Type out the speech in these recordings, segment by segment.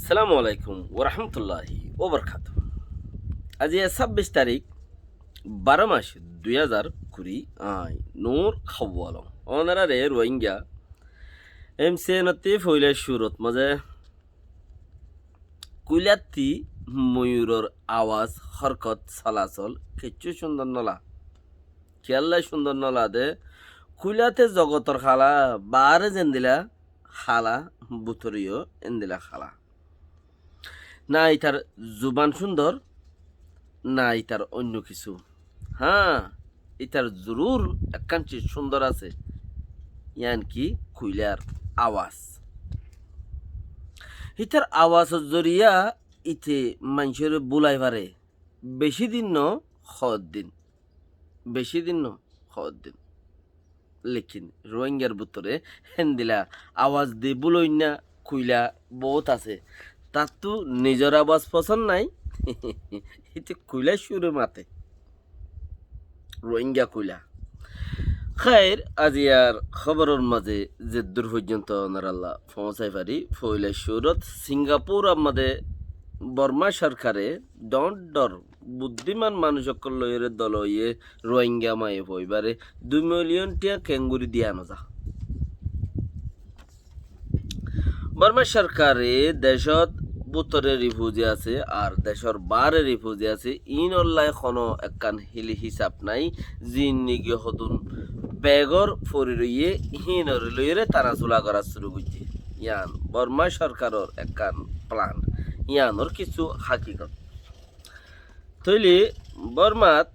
সালামু আলাইকুম ওরহমতুল্লাহি ওবরকাত। আজ ২৬ তারিখ ১২ মাস ২০২০ আই নূর খাওয়ালম অনারারে রোহিঙ্গা এমসে নতি ফইলে সুরত মাঝে কুইলাতি ময়ূরর আওয়াজ হরকত চলাচল কিচ্ছু সুন্দর নলা খেয়াল্লাই সুন্দর নলা দে কুইলাতে জগতর খালা বারে যেন দিলা খালা বুতরিও এন্দিলা খালা না ইতার জুবান সুন্দর না ইতার অন্য কিছু। হ্যাঁ, ইতার জরুর একখান সুন্দর আছে, ইয়ান কি কুইলার আওয়াজ। ইতার আওয়াজ জরিয়া ইতে মানুষের বুলাই পারে বেশি দিন ন খদ দিন, বেশি দিন ন খদ দিন। লেকিন রোহিঙ্গার ভিতরে হেন্দিলা আওয়াজ দি বুলই না কুইলা বহুত আছে, তার তো নিজের আওয়াজ পছন্দ নাই। এতে কুইলা সুরে মাতে রোহিঙ্গা কুইলা। খায়ের আজি আর খবরের মাঝে যে দূর পর্যন্ত নারাল্লাহ পৌঁছাই পারি ফইলে সুরত সিঙ্গাপুর আমাদের বর্মা সরকারে ডর বুদ্ধিমান মানুষ লইয়ের দল ইয়ে রোহিঙ্গা মায়ে পইবারে ২ মিলিয়ন টিয়া কেঙ্গুরি দিয়ে আনো যা। বর্মা সরকারে দেশত বুতরে রিফিউজি আছে আর দেশর বারে রিফিউজি আছে, ইন অল্লাই কোনো একখান হিলি হিসাব নাই। জিন নিগে হতুন বেগর ফরি রইয়ে হিনর লইরে তারা চুলা করা শুরু করছে। ইয়ান বর্মা সরকারের একখান প্ল্যান, ইয়ানোর কিছু হাকিকত তৈলি বর্মাত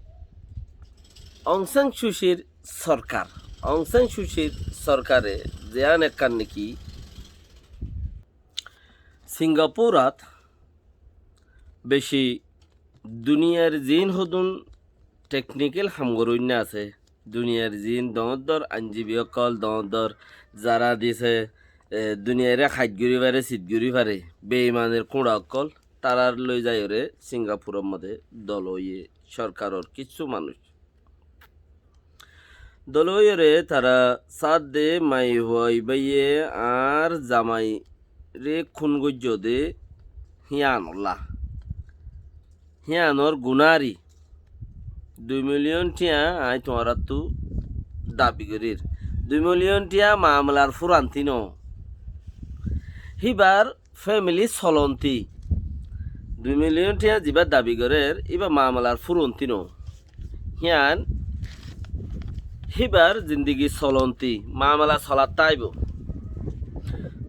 অং সান সুচির সরকার, অং সান সুচির সরকারে যেয়ান একখান নাকি সিঙ্গাপুরাত বেশি দুনিয়ার জিন হদুন টেকনিক্যাল হামগরুন্য আছে। দুনিয়ার জিন দর আইনজীবী অকল দর যারা দিছে দুনিয়ারে খাদ্যুরি পারে শীতগুড়ি পারে বেইমানের কুঁড়া অকল তারার লই যায় রে সিঙ্গাপুরের মধ্যে দলইয়ে সরকারের কিছু মানুষ দলইয়ে তারা সাদ দে মাই হই বাইয়ে আর জামাই রে খুন গজ্য দে হিয়ানল্লা হিয়ানর গুনারি ২ মিলিয়ন টিয়া আই তোমার তো দাবি করির ২ মিলিয়ন টিয়া মামলার ফুরান্তি ন হিবার ফ্যামিলি চলন্তি ২ মিলিয়ন টিয়া যিবার দাবি করের এবার মামলার ফুরন্তি ন হিয়ান হিবার জিন্দিগি চলন্তি মামলা চলার তাইব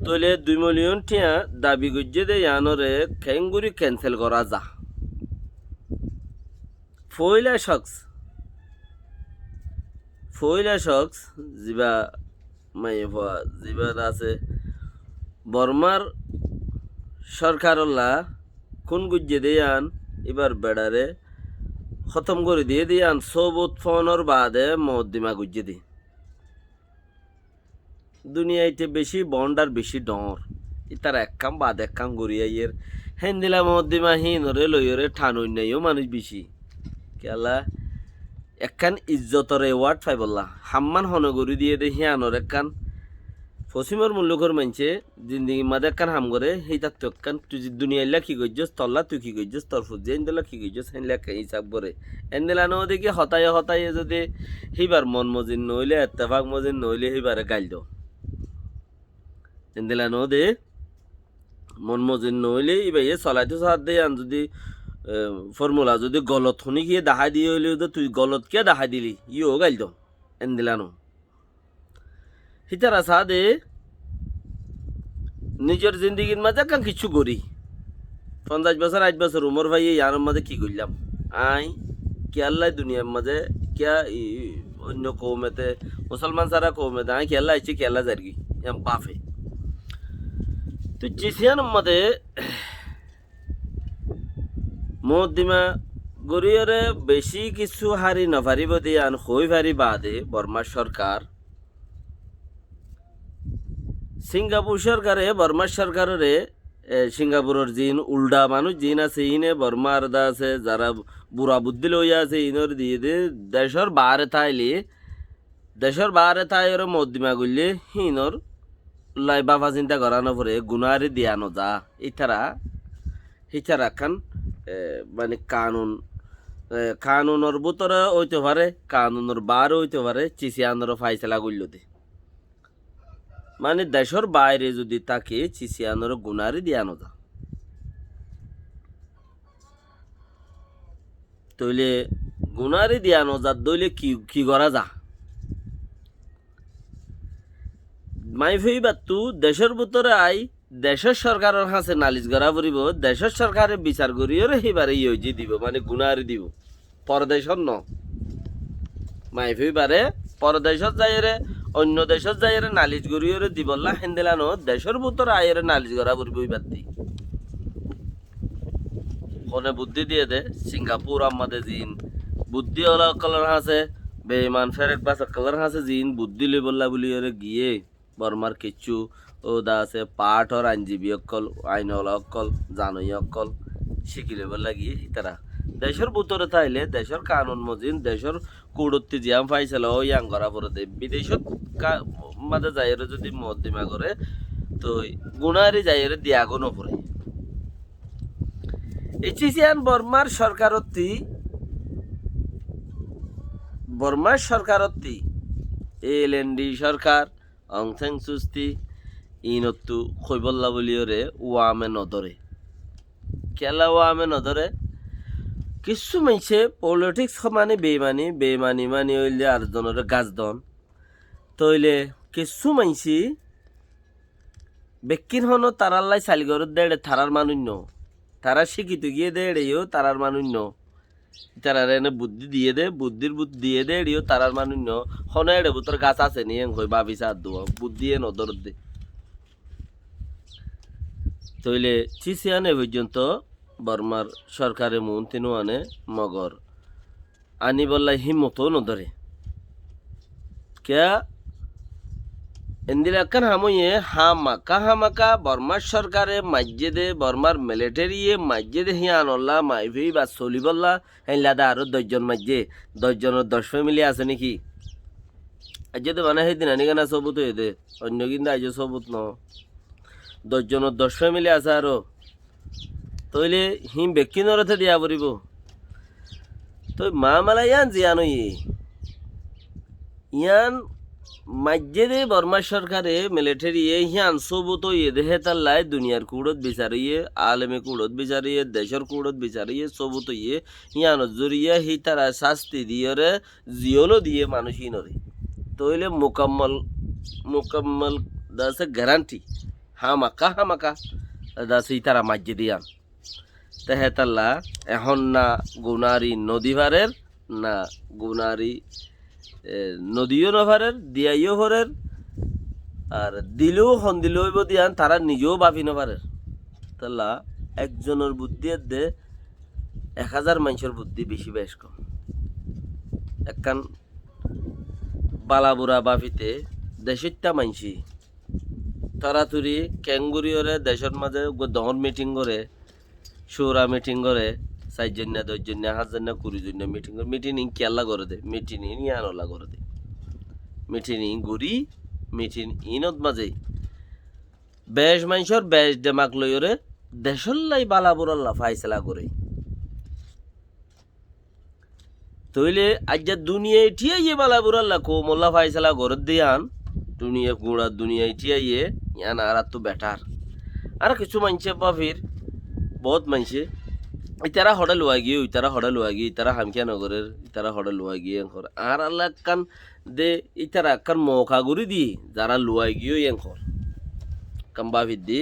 তইলে ২ মিলিয়ন টিয়া দাবি গজ্যে দে ইয়ানরে খেঙ্গুরি ক্যান্সেল করা যা। ফইলা শখস যিবা মাইয়ে ভয়া যিবার আছে বর্মার সরকারল্লা কোন গুজ্জে দিয়ান এবার বেড়ারে খতম করে দিয়ে দিয়ান সব উৎপন্নর বাদে মদ্দিমা গুজ্জে দি। দুনিয়াইতে বেশি বন্ড আর বেশি ডর ইতার এক কাম বাদ এক কাম গড়িয়াইয়ের হেন্দিলা মদ্দিমা হিনরে লইরে ঠানুই নাইও মানুষ বেশি কেলা একখান ইজ্জতর এওয়ার্ড পাই বললা হাম্মান হনগরি দিয়ে দে হিয়ানোর একখান পশ্চিমর মূল্যকর মানছে জিন্দিগি মাঝে একখান হাম করে সেই তার তো একখান তুই দুনিয়াইলা কি করছস তল্লা তুই কি করছস তোর ফুট যে এনদিলা কি করছস হেনলা হিসাব করে এনদিলা নো দেখি হতায়ে যদি সেইবার মন মজিন নইলে এত্তেফাক মজিন নইলে সেইবারে গাইল দাও এনদিলা নো দে মন মজিন নইলে এবার চলাইতে সাহায্য দিয়ে আন যদি ফর্মুলা যদি গলত শুনি গিয়ে দেখা দিয়ে হইলে তুই গলত কে দেখা দিলি ইও গাইল দাও এনদিলা নো হিতারা সাদে নিজের জিন্দিগির মাঝে কান কিছু করি ৫০ বছর ৮ বছর উমর ভাই ইয়ার মাঝে কি করলাম আই কে আল্লাহ দুনিয়ার মাঝে কিয়া অন্য কৌমেতে মুসলমান সারা কৌমেতে আই খেলা আইছি খেলা যারগি বাফে তো জিসিয়ান মাঝে মদিমা গরিয়রে বেশি কিছু হারি নভারিব দিয়ে আন হই ভারি বাদে বর্মা সরকার সিঙ্গাপুর সরকারে বর্মা সরকারের সিঙ্গাপুরের জিন উল্টা মানুষ জিন আছে ইনে বর্মা আরদা আছে যারা বুড়া বুদ্ধি লইয়া আছে ইনর দিয়ে দে দেশের বারে থাইলে দেশের বারে থাই ওর মদ্দিমা করলে হিনর লাই বাবা চিন্তা করানো পরে গুনারি দিয়ানো যা ইতারা খান মানে কানুনের ভিতরে হইতে পারে, কানুনের বার হইতে পারে, চিচিয়ানোর ফাইসলা করল দে মানে দেশের বাইরে যদি তাকে চিচিয়ানোর গুনারি দিয়ানো যা তইলে গুনারি দিয়ানো যা দইলে কি করা যা মাই ফেইবার তু দেশের ভিতরে আই দেশের সরকারের হাতে নালিশ করা পড়িব, দেশের সরকারে বিচার করিও সেইবারে ইয়ে দিব মানে গুনারি দিব পরদেশর ন মাই ফেইবারে পরদেশত যাইরে অন্য দেশত যাইরে নালিশ করিও দিবল্লা হেন্দেলানো দেশের ভিতরে আইরে নালিশ করা পড়িব ইবার দি কোনে বুদ্ধি দিয়ে দে সিঙ্গাপুর আমাদের জিন বুদ্ধি হলা কলার হাসে বেইমান ফেরেক বাসা কলার হাসে জিন বুদ্ধি লই বললা বলি গিয়ে বর্মার কিচ্ছু ও দা আছে পাঠ আর আইনজীবী অকল আইনওয়ালা অকল জানই অকল শিখিলে বললা গিয়ে তারা দেশের ভিতরে তাইলে দেশের কানুন মজিন দেশের কুড়ত্তি জিয়াম ফাইছিল ও ইয়াং করা পরে দে বিদেশত মাঝে যাইরে যদি মদ্দিমা করে তো গুনারি যাইরে দিয়াগো নপরে এইচিসিয়ান বর্মার সরকারত্তি এলএনডি সরকার অংসেং সুস্তি ইনত্তু খৈবল্লা বলিওরে ওয়ামে নদরে কেলা ওয়ামে নদরে কিছু মাইছে পলিটিক্স মানে বেমানি মানে হইলে আর জনের গাছদন তইলে কিছু মাইছি বেকির হনো তারাল্লাই চালিগরত দেড়ে থারার মানুন্য তারা শিখিত গিয়ে দেড়েও তারার মানুন্য তারা এনে বুদ্ধি দিয়ে দে বুদ্ধি দিয়ে দে এড়িও তারার মানুন্য হনে এড়ে বুতর গাছ আছে নি হই ভাবি সার দোয়া বুদ্ধি এ নদর দে তইলে চিসিয়ানে পর্যন্ত বর্মার সরকারে মন তিনু আনে মগর আনি বললাই হিম্মত নদরে কে এন্দিলা কান হাময়ে হামাকা বর্মার সরকারে মাজ্জেদে বর্মার মিলিটারিয়ে মাজ্জেদে হিয়ানল্লা মাইভি বা চলিবল্লা হেলাদা আরো 10 জন মাজ্জে 10 জনের 10 ফ্যামিলি আছে নাকি আজ্জেদে মানে সেইদিন আনি কেনা সবুত হয়ে দে অন্য কিন্তু আজ সবুত ন 10 জনের 10 ফ্যামিলি আছে আরো তইলে হিম বেকিনরতে দিয়া পড়িব তো মা মালা ইয়ান জিয়ানো ইয়ান মাজ্জেদে বর্মা সরকারে মিলিটারি হিয়ান সবুত দেহে তাল্লাই দুনিয়ার কুড়ত বিচারিয়ে আলেমে কুড়ত বিচারিয়ে দেশের কুড়ত বিচারিয়ে সবুত হিয়ানত জড়িয়ে হি তারা শাস্তি দিয়ে জিওলো দিয়ে মানুষই নরে তইলে মোকাম্মল দাসে গ্যারান্টি হামাকা দাসে তারা মাজ্জেদি আন দেহে তাল্লা এখন না গুনারি নদী ভারের না গুনারি নদীও নভারের দিয়াইও ভরের আর দিলেও হন দিলেও হইব দিয়ান তারা নিজেও ভাবি নভারের তাহলে একজনের বুদ্ধি দে 1000 মানুষের বুদ্ধি বেশি বেশ কম একখান বালাবুড়া বাফিতে 150টা মানসি তাড়াতাড়ি ক্যাঙ্গুরিওরে দেশের মাঝে দহর মিটিং করে শোরা মিটিং করে 4 জন 10 জন 8 জন 20 জন মিটিং কেলা করে দে মিটিং ইয়ানলা করে দে মিটিং গুড়ি মিটিং ইনত মাঝে বেশ মানুষের বেশ দেমাক লইরে দেশল্লাই বালাবুরাল্লা ফাইসলা করে তইলে আজ দুনিয়া ঠিয়া ইয়ে বালাবুরাল্লা কোমল্লা ফাইসলা করে দিয়ান দুনিয়া গুড়া দুনিয়া ঠিয়া ইয়ে ইয়ান আর তো বেটার আর কিছু মানুষে বাফির বহুত মানুষে ইতারা হড়ে লোয়া গিয়ে ইতারা হামকিয়া নগরের ইতারা হড়ে লোয়া গিয়ে এঙ্কর আর আল্লাহ কান দে ইতারা কান মৌকা গুড়ি দি যারা লোয়া গিয়ে এঙ্কর কাম্বা ভিদ্দি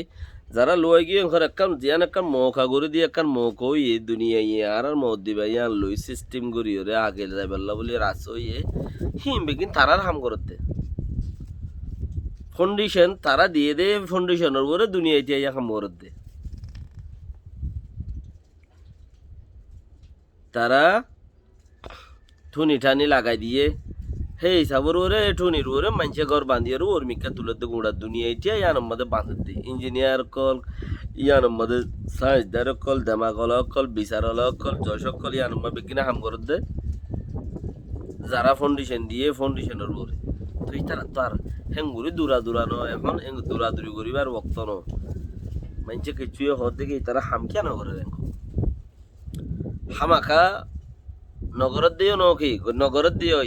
যারা লোয়া গিয়ে এঙ্কর একান জিয়ান একান মৌকা গুড়ি দি একান মৌকা ইয়ে দুনিয়া ইয়ে আর মদ দিবা ইয়ান লই সিস্টেম করি ওরে আগে যাইবাল্লা বলি রাস ইয়ে হিম বেকিন তারার হাম করতে ফাউন্ডেশন তারা দিয়ে দে ফাউন্ডেশনের উপরে দুনিয়া ইতিয়া ইয়া হাম করতে তারা ঠুনি ঠানি লাগাই দিয়ে হে হিসাবর ওরে ঠুনির ওরে মানুষে ঘর বাঁধিয়ে ওর মিকা তুলে দে গুঁড়া দুনিয়া ইটিয়া ইয়ানোর মধ্যে বাঁধতে ইঞ্জিনিয়ার কল ইয়ানোর মধ্যে সাইন্সদার কল দেমাকল কল বিচারল কল যশক কল ইয়ানোর মধ্যে কিনা হাম করে দে যারা ফাউন্ডেশন দিয়ে ফাউন্ডেশনের ওরে তুই তারা তো আর হেঙ্গুরি দূরা দূরা ন এখন দূরাদূরি করিবার বক্ত ন মানছে কিছুয়ে হর দেখি তারা হামকিয়া নগরের হামাকা নগরত দিও ন কি নগরত দিও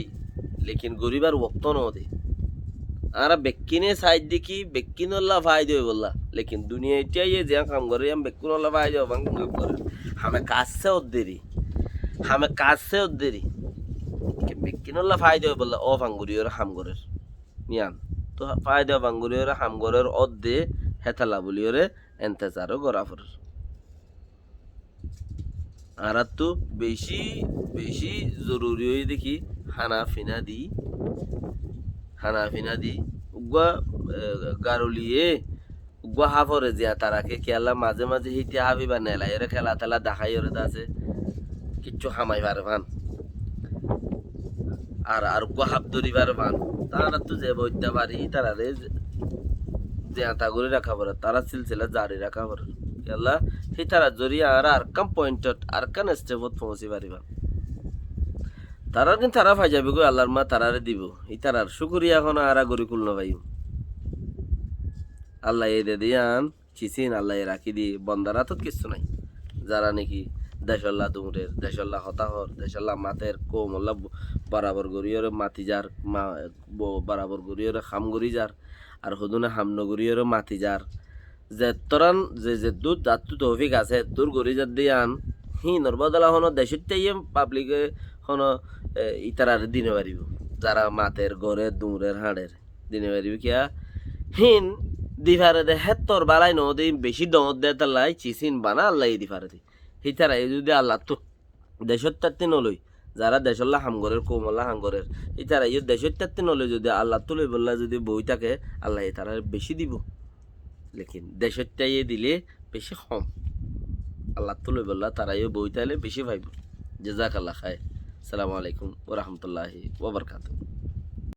লেকিন গরিবার বক্ত ন দে আর বেক্কিনে সাইড দেখি বেক্কিনল্লা ফাই দিও বললা লেকিন দুনিয়া এটাই যে কাম করে আমি বেক্কিনল্লা ফাই দিও ভাঙ করে হামে কাছে ওদেরি হামে কাছে ওদেরি বেক্কিনল্লা ফাই দিও বললা ও ভাঙ্গুরিওর হামগরের নিয়ান তো ফাই দিও ভাঙ্গুরিওর হামগরের অদ্দে হেতালা বলিওরে এন্তেজারও গরাফর আর তো বেশি বেশি জরুরি হয়ে দেখি হানাফিনা দি উগা গারুলিয়ে উগা হাফরে জিয়া তারাকে খেলা মাঝে মাঝে হিতে হাবিবা নেলা এর খেলা তেলা দেখাই ওরে আছে কিচ্ছু হামাই পারে ভান আর উগা হাফ ধরিবার ভান তারা তো যে বইতে পারি তারা রে জিয়া করে রাখা পারে তারা সিলসিলা জারি রাখা পারে খেলা সেই তারা জরিয়া আর কাম পয়েন্টত আর কান স্টেপত পৌঁছি পারিবা তারা দিন তারা পাই যাবে গো আল্লাহর মা তারারে দিব এই তারার শুকুরিয়া এখন আরা গরি কুল নবাই আল্লাহ এ দে দিয়ান চিসিন আল্লাহ রাখি দি বন্দারা তো কিছু নাই যারা নাকি দেশল্লা দুমরের দেশল্লা হতাহর দেশল্লা মাতের কোমল্লা বরাবর গরিয়রে মাতি যার বরাবর গরিয়রে খাম গরি যার আর হদুনে হাম নগরিয়রে মাতি যার যে তরান যে দুধ দাঁতু তৌফিক আছে তোর গরি যার দিয়ান হি নর্বদলা হন দেশটাই পাবলিকে হন ইতারার দিনে পারিব যারা মাতের গড়ের দুমরের হাড়ের দিনে পারিব কিয়া হিন দিফারে দে হেত্তর বালাই নদী বেশি দমত দে তাল্লাই চিসিন বানা আল্লাহ দিফারে দি হিতারা এই যদি আল্লাহ তো দেশত তাত্তি নলই যারা দেশল্লা হামগরের কোমল্লা হামগরের ইতারা এই দেশত তাত্তি নলই যদি আল্লাহ তো লই বললা যদি বই থাকে আল্লাহ তারা বেশি দিব লেকিন দেশত তাইয়ে দিলে বেশি কম আল্লাহ তো লই বললা তারা এই বই তাইলে বেশি পাইব জাযাকাল্লাহ খায়। আসসালামু আলাইকুম ওয়া রাহমাতুল্লাহি ওয়া বারাকাতুহু।